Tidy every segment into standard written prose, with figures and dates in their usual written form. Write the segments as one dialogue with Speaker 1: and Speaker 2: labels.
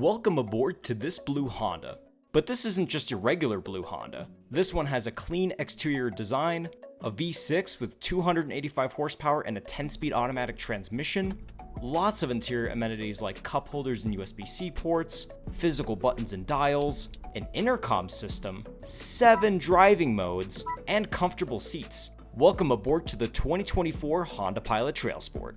Speaker 1: Welcome aboard to this blue Honda. But this isn't just your regular blue Honda. This one has a clean exterior design, a V6 with 285 horsepower and a 10-speed automatic transmission, lots of interior amenities like cup holders and USB-C ports, physical buttons and dials, an intercom system, 7 driving modes, and comfortable seats. Welcome aboard to the 2024 Honda Pilot TrailSport.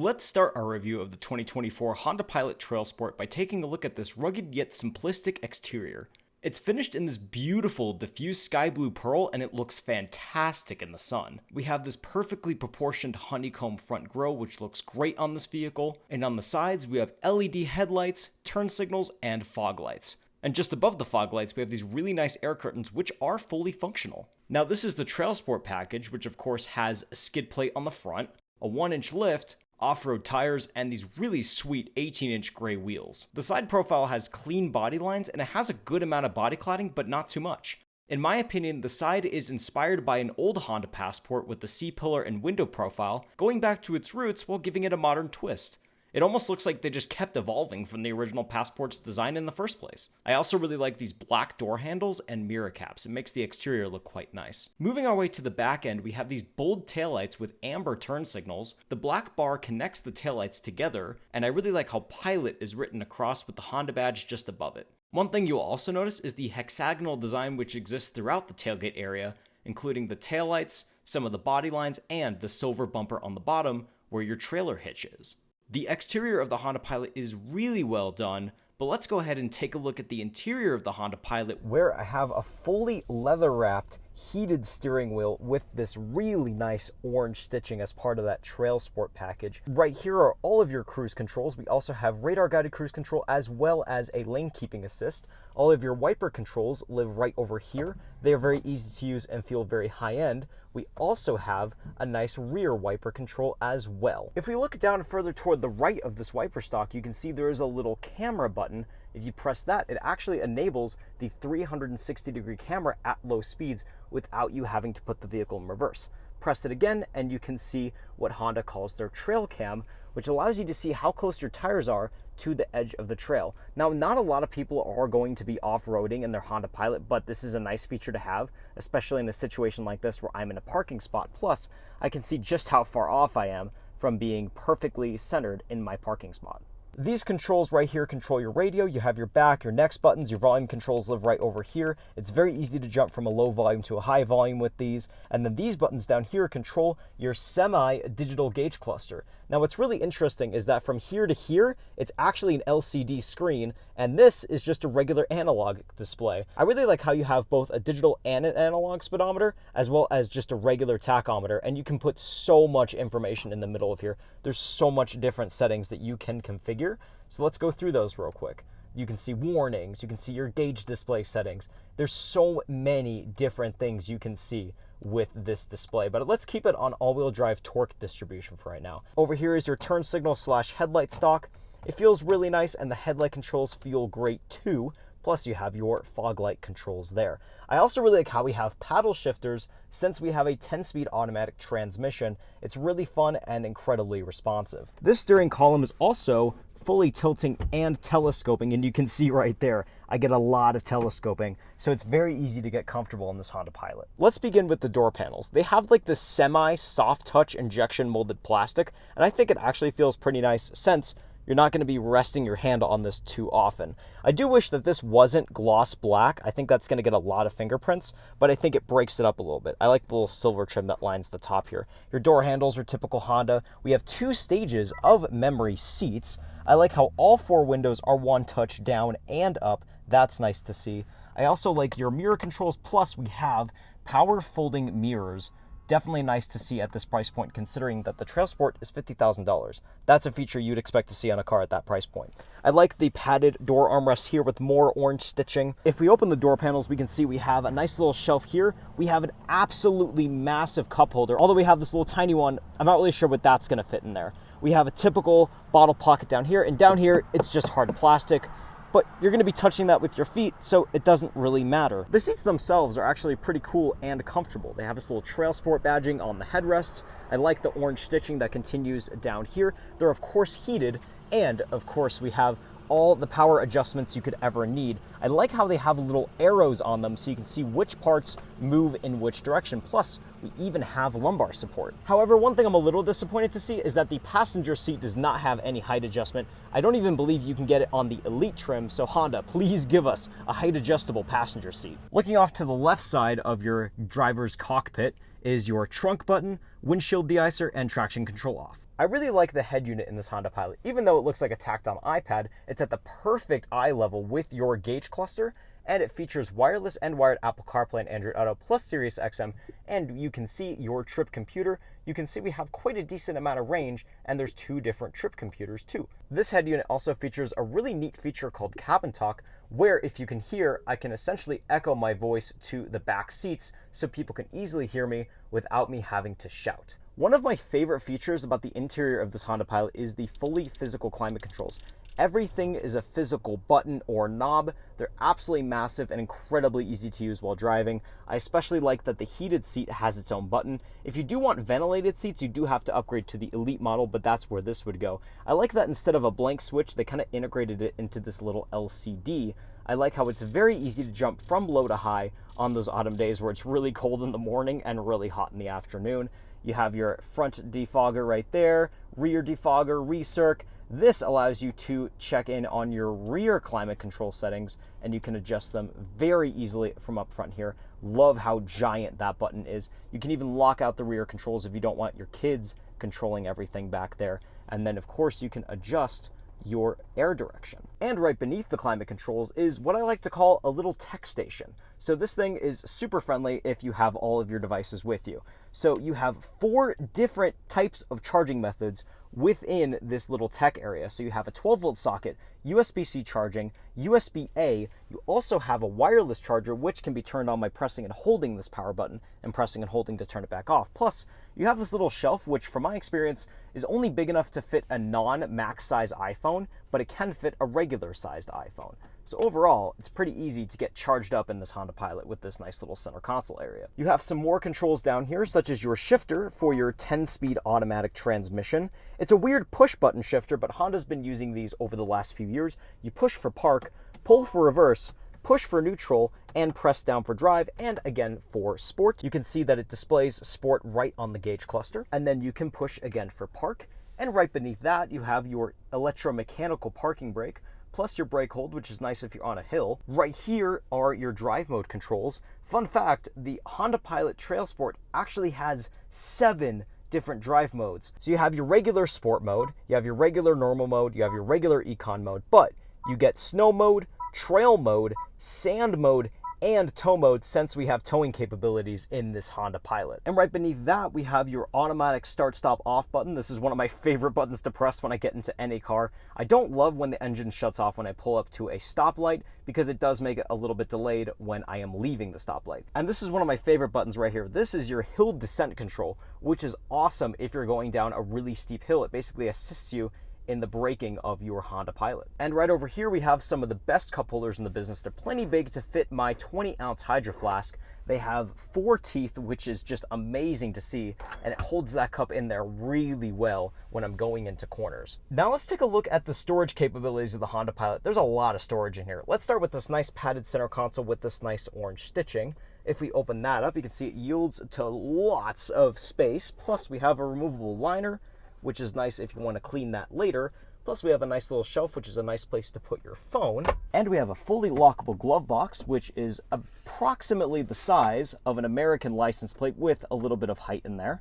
Speaker 1: Let's start our review of the 2024 Honda Pilot TrailSport by taking a look at this rugged yet simplistic exterior. It's finished in this beautiful diffuse sky blue pearl and it looks fantastic in the sun. We have this perfectly proportioned honeycomb front grille which looks great on this vehicle, and on the sides we have LED headlights, turn signals, and fog lights. And just above the fog lights we have these really nice air curtains which are fully functional. Now this is the TrailSport package, which of course has a skid plate on the front, a 1-inch lift, off-road tires, and these really sweet 18-inch gray wheels. The side profile has clean body lines and it has a good amount of body cladding, but not too much. In my opinion, the side is inspired by an old Honda Passport with the C-pillar and window profile, going back to its roots while giving it a modern twist. It almost looks like they just kept evolving from the original Passport's design in the first place. I also really like these black door handles and mirror caps. It makes the exterior look quite nice. Moving our way to the back end, we have these bold taillights with amber turn signals. The black bar connects the taillights together, and I really like how Pilot is written across with the Honda badge just above it. One thing you'll also notice is the hexagonal design which exists throughout the tailgate area, including the taillights, some of the body lines, and the silver bumper on the bottom where your trailer hitch is. The exterior of the Honda Pilot is really well done, but let's go ahead and take a look at the interior of the Honda Pilot, where I have a fully leather-wrapped heated steering wheel with this really nice orange stitching as part of that TrailSport package. Right here are all of your cruise controls. We also have radar-guided cruise control as well as a lane keeping assist. All of your wiper controls live right over here. They are very easy to use and feel very high-end. We also have a nice rear wiper control as well. If we look down further toward the right of this wiper stock, you can see there is a little camera button. If you press that, it actually enables the 360-degree camera at low speeds without you having to put the vehicle in reverse. Press it again and you can see what Honda calls their trail cam, which allows you to see how close your tires are to the edge of the trail. Now, not a lot of people are going to be off-roading in their Honda Pilot, but this is a nice feature to have, especially in a situation like this where I'm in a parking spot. Plus, I can see just how far off I am from being perfectly centered in my parking spot. These controls right here control your radio. You have your back, your next buttons, your volume controls live right over here. It's very easy to jump from a low volume to a high volume with these. And then these buttons down here control your semi-digital gauge cluster. Now what's really interesting is that from here to here, it's actually an LCD screen, and this is just a regular analog display. I really like how you have both a digital and an analog speedometer, as well as just a regular tachometer, and you can put so much information in the middle of here. There's so much different settings that you can configure. So let's go through those real quick. You can see warnings, you can see your gauge display settings. There's so many different things you can see with this display, but let's keep it on all-wheel drive torque distribution for right now. Over here is your turn signal / headlight stock. It feels really nice and the headlight controls feel great too. Plus you have your fog light controls there. I also really like how we have paddle shifters since we have a 10-speed automatic transmission. It's really fun and incredibly responsive. This steering column is also fully tilting and telescoping, and you can see right there I get a lot of telescoping, so it's very easy to get comfortable in this Honda Pilot. Let's begin with the door panels. They have like this semi-soft touch injection molded plastic, and I think it actually feels pretty nice since you're not going to be resting your hand on this too often. I do wish that this wasn't gloss black. I think that's going to get a lot of fingerprints, but I think it breaks it up a little bit. I like the little silver trim that lines the top here. Your door handles are typical Honda. We have 2 stages of memory seats. I like how all 4 windows are one touch down and up. That's nice to see. I also like your mirror controls, plus we have power folding mirrors. Definitely nice to see at this price point, considering that the TrailSport is $50,000. That's a feature you'd expect to see on a car at that price point. I like the padded door armrest here with more orange stitching. If we open the door panels, we can see we have a nice little shelf here. We have an absolutely massive cup holder. Although we have this little tiny one, I'm not really sure what that's gonna fit in there. We have a typical bottle pocket down here, and down here, it's just hard plastic. but you're going to be touching that with your feet, so it doesn't really matter. The seats themselves are actually pretty cool and comfortable. They have this little TrailSport badging on the headrest. I like the orange stitching that continues down here. They're of course heated, and of course we have all the power adjustments you could ever need. I like how they have little arrows on them so you can see which parts move in which direction. Plus, we even have lumbar support. However, one thing I'm a little disappointed to see is that the passenger seat does not have any height adjustment. I don't even believe you can get it on the Elite trim, so Honda, please give us a height adjustable passenger seat. Looking off to the left side of your driver's cockpit is your trunk button, windshield deicer, and traction control off. I really like the head unit in this Honda Pilot. Even though it looks like a tacked-on iPad, it's at the perfect eye level with your gauge cluster, and it features wireless and wired Apple CarPlay and Android Auto plus Sirius XM, and you can see your trip computer. You can see we have quite a decent amount of range, and there's 2 different trip computers too. This head unit also features a really neat feature called CabinTalk, where if you can hear, I can essentially echo my voice to the back seats so people can easily hear me without me having to shout. One of my favorite features about the interior of this Honda Pilot is the fully physical climate controls. Everything is a physical button or knob. They're absolutely massive and incredibly easy to use while driving. I especially like that the heated seat has its own button. If you do want ventilated seats, you do have to upgrade to the Elite model, but that's where this would go. I like that instead of a blank switch, they kind of integrated it into this little LCD. I like how it's very easy to jump from low to high on those autumn days where it's really cold in the morning and really hot in the afternoon. You have your front defogger right there, rear defogger, recirc. This allows you to check in on your rear climate control settings, and you can adjust them very easily from up front here. Love how giant that button is. You can even lock out the rear controls if you don't want your kids controlling everything back there. And then of course you can adjust your air direction. And right beneath the climate controls is what I like to call a little tech station. So this thing is super friendly if you have all of your devices with you. So you have 4 different types of charging methods within this little tech area. So you have a 12-volt socket, USB-C charging, USB-A. You also have a wireless charger, which can be turned on by pressing and holding this power button and pressing and holding to turn it back off. Plus, you have this little shelf, which from my experience is only big enough to fit a non-max size iPhone, but it can fit a regular sized iPhone. So overall, it's pretty easy to get charged up in this Honda Pilot with this nice little center console area. You have some more controls down here, such as your shifter for your 10-speed automatic transmission. It's a weird push button shifter, but Honda's been using these over the last few years. You push for park, pull for reverse, push for neutral, and press down for drive, and again for sport. You can see that it displays sport right on the gauge cluster, and then you can push again for park. And right beneath that, you have your electromechanical parking brake, plus your brake hold, which is nice if you're on a hill. Right here are your drive mode controls. Fun fact, the Honda Pilot TrailSport actually has 7 different drive modes. So you have your regular sport mode, you have your regular normal mode, you have your regular econ mode, but you get snow mode, trail mode, sand mode, and tow mode, since we have towing capabilities in this Honda Pilot. And right beneath that, we have your automatic start stop off button. This is one of my favorite buttons to press when I get into any car. I don't love when the engine shuts off when I pull up to a stoplight, because it does make it a little bit delayed when I am leaving the stoplight. And this is one of my favorite buttons right here. This is your hill descent control, which is awesome if you're going down a really steep hill. It basically assists you in the braking of your Honda Pilot. And right over here, we have some of the best cup holders in the business. They're plenty big to fit my 20-ounce Hydro Flask. They have 4 teeth, which is just amazing to see, and it holds that cup in there really well when I'm going into corners. Now let's take a look at the storage capabilities of the Honda Pilot. There's a lot of storage in here. Let's start with this nice padded center console with this nice orange stitching. If we open that up, you can see it yields to lots of space. Plus we have a removable liner, which is nice if you want to clean that later. Plus we have a nice little shelf, which is a nice place to put your phone. And we have a fully lockable glove box, which is approximately the size of an American license plate with a little bit of height in there.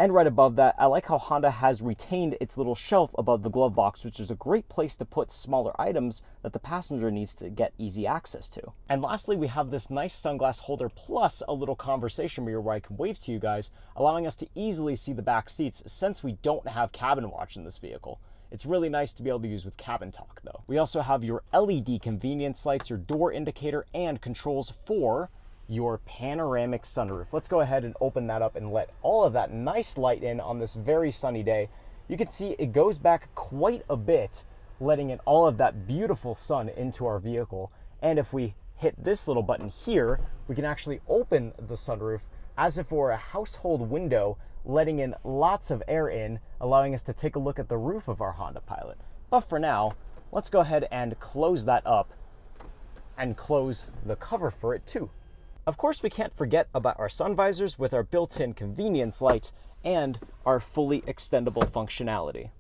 Speaker 1: And right above that, I like how Honda has retained its little shelf above the glove box, which is a great place to put smaller items that the passenger needs to get easy access to. And lastly, we have this nice sunglass holder plus a little conversation mirror where I can wave to you guys, allowing us to easily see the back seats since we don't have cabin watch in this vehicle. It's really nice to be able to use with CabinTalk though. We also have your LED convenience lights, your door indicator, and controls for your panoramic sunroof. Let's go ahead and open that up and let all of that nice light in on this very sunny day. You can see it goes back quite a bit letting in all of that beautiful sun into our vehicle. And if we hit this little button here, we can actually open the sunroof as if it were a household window, letting in lots of air in, allowing us to take a look at the roof of our Honda Pilot. But for now, let's go ahead and close that up and close the cover for it too. Of course, we can't forget about our sun visors with our built-in convenience light and our fully extendable functionality.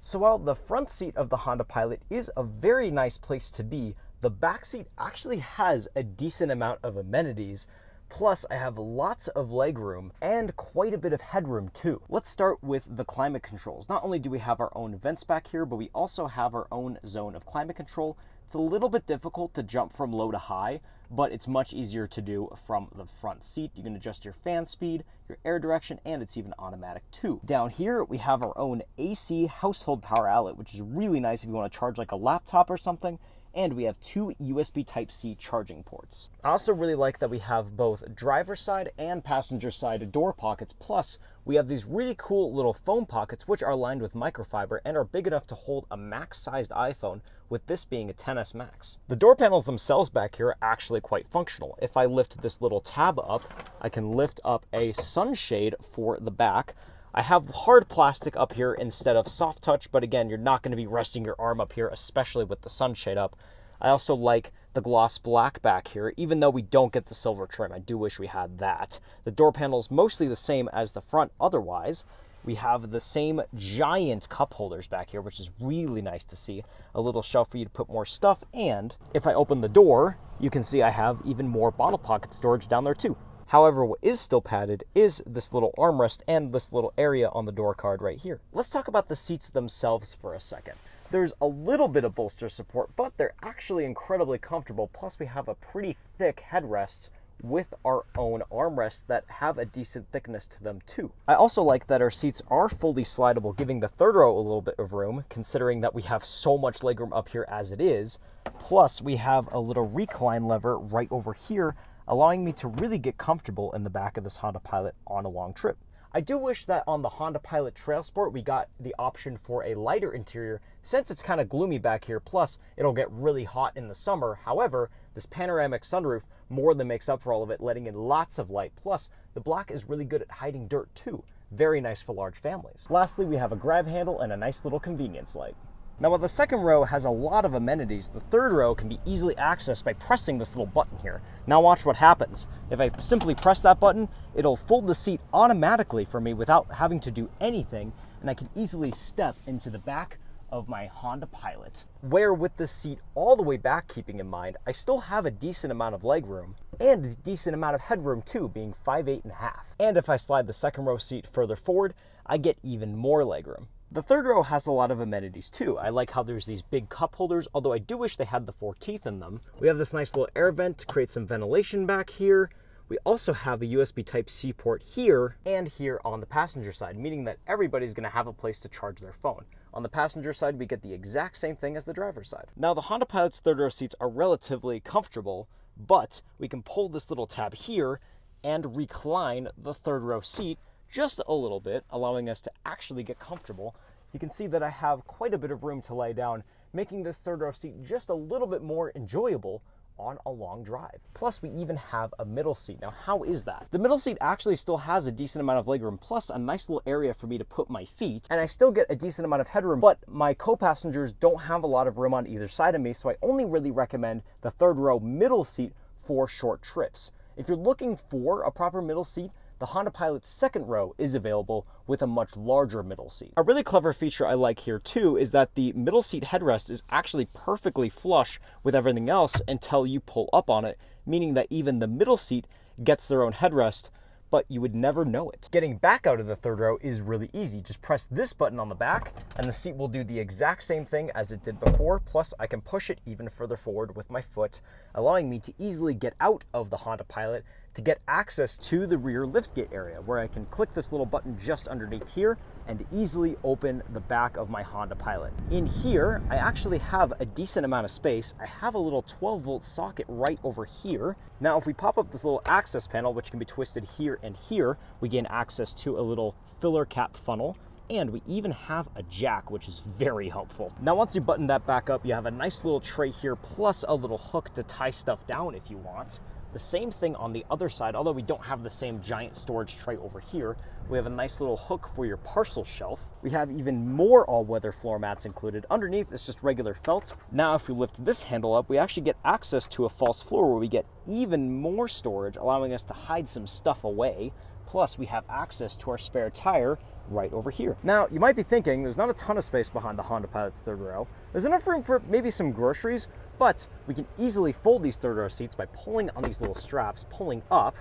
Speaker 1: So while the front seat of the Honda Pilot is a very nice place to be, the back seat actually has a decent amount of amenities. Plus, I have lots of legroom and quite a bit of headroom too. Let's start with the climate controls. Not only do we have our own vents back here, but we also have our own zone of climate control. It's a little bit difficult to jump from low to high, but it's much easier to do from the front seat. You can adjust your fan speed, your air direction, and it's even automatic too. Down here, we have our own AC household power outlet, which is really nice if you want to charge like a laptop or something. And we have 2 USB Type-C charging ports. I also really like that we have both driver's side and passenger side door pockets, plus we have these really cool little foam pockets which are lined with microfiber and are big enough to hold a max-sized iPhone, with this being a XS Max. The door panels themselves back here are actually quite functional. If I lift this little tab up, I can lift up a sunshade for the back. I have hard plastic up here instead of soft touch, but again, you're not going to be resting your arm up here, especially with the sunshade up. I also like the gloss black back here, even though we don't get the silver trim. I do wish we had that. The door panel is mostly the same as the front otherwise. We have the same giant cup holders back here, which is really nice to see. A little shelf for you to put more stuff, and if I open the door, you can see I have even more bottle pocket storage down there too. However, what is still padded is this little armrest and this little area on the door card right here. Let's talk about the seats themselves for a second. There's a little bit of bolster support, but they're actually incredibly comfortable. Plus, we have a pretty thick headrest with our own armrests that have a decent thickness to them too. I also like that our seats are fully slidable, giving the third row a little bit of room, considering that we have so much legroom up here as it is. Plus, we have a little recline lever right over here, allowing me to really get comfortable in the back of this Honda Pilot on a long trip. I do wish that on the Honda Pilot TrailSport we got the option for a lighter interior, since it's kind of gloomy back here, plus it'll get really hot in the summer. However, this panoramic sunroof more than makes up for all of it, letting in lots of light. Plus, the black is really good at hiding dirt too. Very nice for large families. Lastly, we have a grab handle and a nice little convenience light. Now, while the second row has a lot of amenities, the third row can be easily accessed by pressing this little button here. Now watch what happens. If I simply press that button, it'll fold the seat automatically for me without having to do anything, and I can easily step into the back of my Honda Pilot, where with the seat all the way back, keeping in mind, I still have a decent amount of leg room and a decent amount of headroom too, being 5'8.5". And if I slide the second row seat further forward, I get even more leg room. The third row has a lot of amenities too. I like how there's these big cup holders, although I do wish they had the 4 teeth in them. We have this nice little air vent to create some ventilation back here. We also have a USB Type-C port here and here on the passenger side, meaning that everybody's going to have a place to charge their phone. On the passenger side, we get the exact same thing as the driver's side. Now, the Honda Pilot's third row seats are relatively comfortable, but we can pull this little tab here and recline the third row seat just a little bit, allowing us to actually get comfortable. You can see that I have quite a bit of room to lay down, making this third row seat just a little bit more enjoyable on a long drive. Plus, we even have a middle seat. Now, how is that? The middle seat actually still has a decent amount of legroom, plus a nice little area for me to put my feet, and I still get a decent amount of headroom, but my co-passengers don't have a lot of room on either side of me, so I only really recommend the third row middle seat for short trips. If you're looking for a proper middle seat, the Honda Pilot's second row is available with a much larger middle seat. A really clever feature I like here too is that the middle seat headrest is actually perfectly flush with everything else until you pull up on it, meaning that even the middle seat gets their own headrest, but you would never know it. Getting back out of the third row is really easy. Just press this button on the back and the seat will do the exact same thing as it did before, plus I can push it even further forward with my foot, allowing me to easily get out of the Honda Pilot to get access to the rear liftgate area, where I can click this little button just underneath here and easily open the back of my Honda Pilot. In here, I actually have a decent amount of space. I have a little 12-volt socket right over here. Now, if we pop up this little access panel, which can be twisted here and here, we gain access to a little filler cap funnel and we even have a jack, which is very helpful. Now, once you button that back up, you have a nice little tray here, plus a little hook to tie stuff down if you want. The same thing on the other side, although we don't have the same giant storage tray over here. We have a nice little hook for your parcel shelf. We have even more all-weather floor mats included. Underneath, it's just regular felt. Now, if we lift this handle up, we actually get access to a false floor where we get even more storage, allowing us to hide some stuff away. Plus, we have access to our spare tire right over here. Now, you might be thinking there's not a ton of space behind the Honda Pilot's third row. There's enough room for maybe some groceries, but we can easily fold these third row seats by pulling on these little straps, pulling up,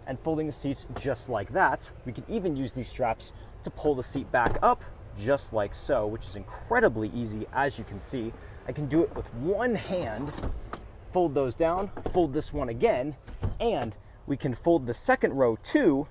Speaker 1: and folding the seats just like that. We can even use these straps to pull the seat back up, just like so, which is incredibly easy, as you can see. I can do it with one hand, fold those down, fold this one again, and we can fold the second row too,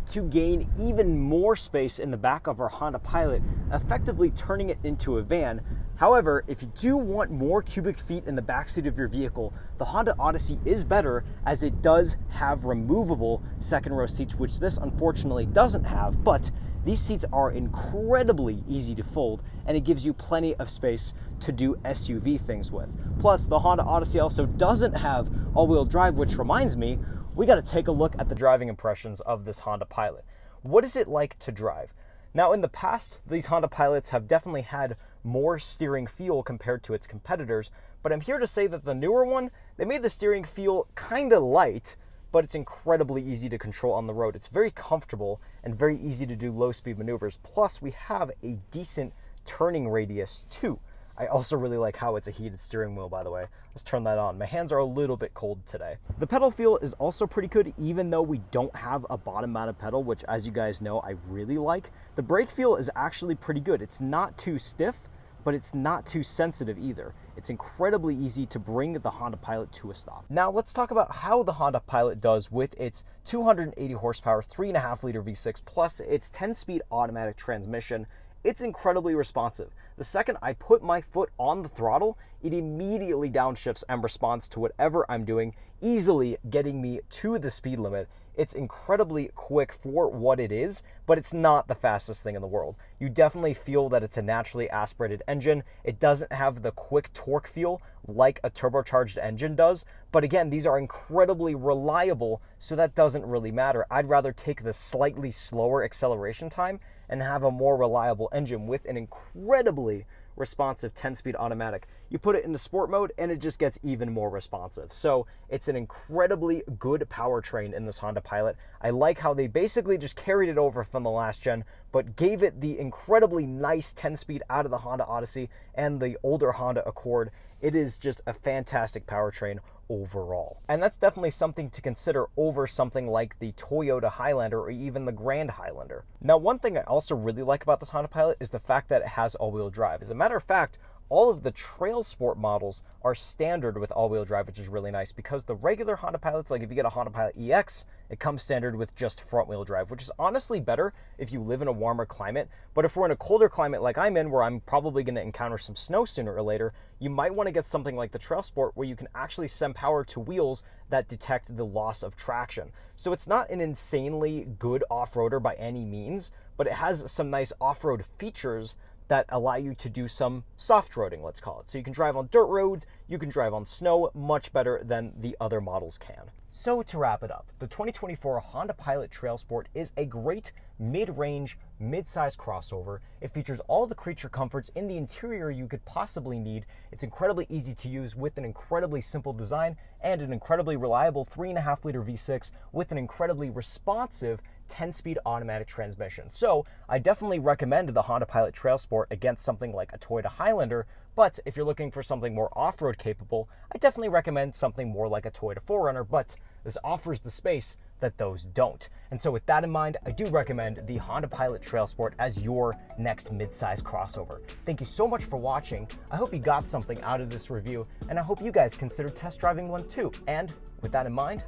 Speaker 1: to gain even more space in the back of our Honda Pilot, effectively turning it into a van. However, if you do want more cubic feet in the backseat of your vehicle, the Honda Odyssey is better, as it does have removable second row seats, which this unfortunately doesn't have, but these seats are incredibly easy to fold, and it gives you plenty of space to do SUV things with. Plus, the Honda Odyssey also doesn't have all-wheel drive, which reminds me, we got to take a look at the driving impressions of this Honda Pilot. What is it like to drive? Now, in the past, these Honda Pilots have definitely had more steering feel compared to its competitors, but I'm here to say that the newer one, they made the steering feel kind of light, but it's incredibly easy to control on the road. It's very comfortable and very easy to do low-speed maneuvers. Plus, we have a decent turning radius too. I also really like how it's a heated steering wheel, by the way. Let's turn that on. My hands are a little bit cold today. The pedal feel is also pretty good, even though we don't have a bottom-mounted pedal, which, as you guys know, I really like. The brake feel is actually pretty good. It's not too stiff, but it's not too sensitive either. It's incredibly easy to bring the Honda Pilot to a stop. Now, let's talk about how the Honda Pilot does with its 280 horsepower, 3.5-liter V6, plus its 10-speed automatic transmission. It's incredibly responsive. The second I put my foot on the throttle, it immediately downshifts and responds to whatever I'm doing, easily getting me to the speed limit. It's incredibly quick for what it is, but it's not the fastest thing in the world. You definitely feel that it's a naturally aspirated engine. It doesn't have the quick torque feel like a turbocharged engine does, but again, these are incredibly reliable, so that doesn't really matter. I'd rather take the slightly slower acceleration time and have a more reliable engine with an incredibly responsive 10-speed automatic. You put it into sport mode and it just gets even more responsive. So it's an incredibly good powertrain in this Honda Pilot. I like how they basically just carried it over from the last gen, but gave it the incredibly nice 10-speed out of the Honda Odyssey and the older Honda Accord. It is just a fantastic powertrain overall. And that's definitely something to consider over something like the Toyota Highlander or even the Grand Highlander. Now, one thing I also really like about this Honda Pilot is the fact that it has all-wheel drive. As a matter of fact, all of the TrailSport models are standard with all-wheel drive, which is really nice, because the regular Honda Pilots, like if you get a Honda Pilot EX, it comes standard with just front-wheel drive, which is honestly better if you live in a warmer climate. But if we're in a colder climate like I'm in, where I'm probably going to encounter some snow sooner or later, you might want to get something like the TrailSport, where you can actually send power to wheels that detect the loss of traction. So it's not an insanely good off-roader by any means, but it has some nice off-road features that allow you to do some soft roading, let's call it. So you can drive on dirt roads, you can drive on snow much better than the other models can. So to wrap it up, the 2024 Honda Pilot TrailSport is a great mid-range, mid-size crossover. It features all the creature comforts in the interior you could possibly need. It's incredibly easy to use with an incredibly simple design and an incredibly reliable 3.5-liter V6 with an incredibly responsive 10-speed automatic transmission. So I definitely recommend the Honda Pilot TrailSport against something like a Toyota Highlander, but if you're looking for something more off-road capable, I definitely recommend something more like a Toyota 4Runner, but this offers the space that those don't. And so with that in mind, I do recommend the Honda Pilot TrailSport as your next mid-size crossover. Thank you so much for watching. I hope you got something out of this review, and I hope you guys consider test driving one too. And with that in mind,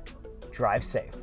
Speaker 1: drive safe.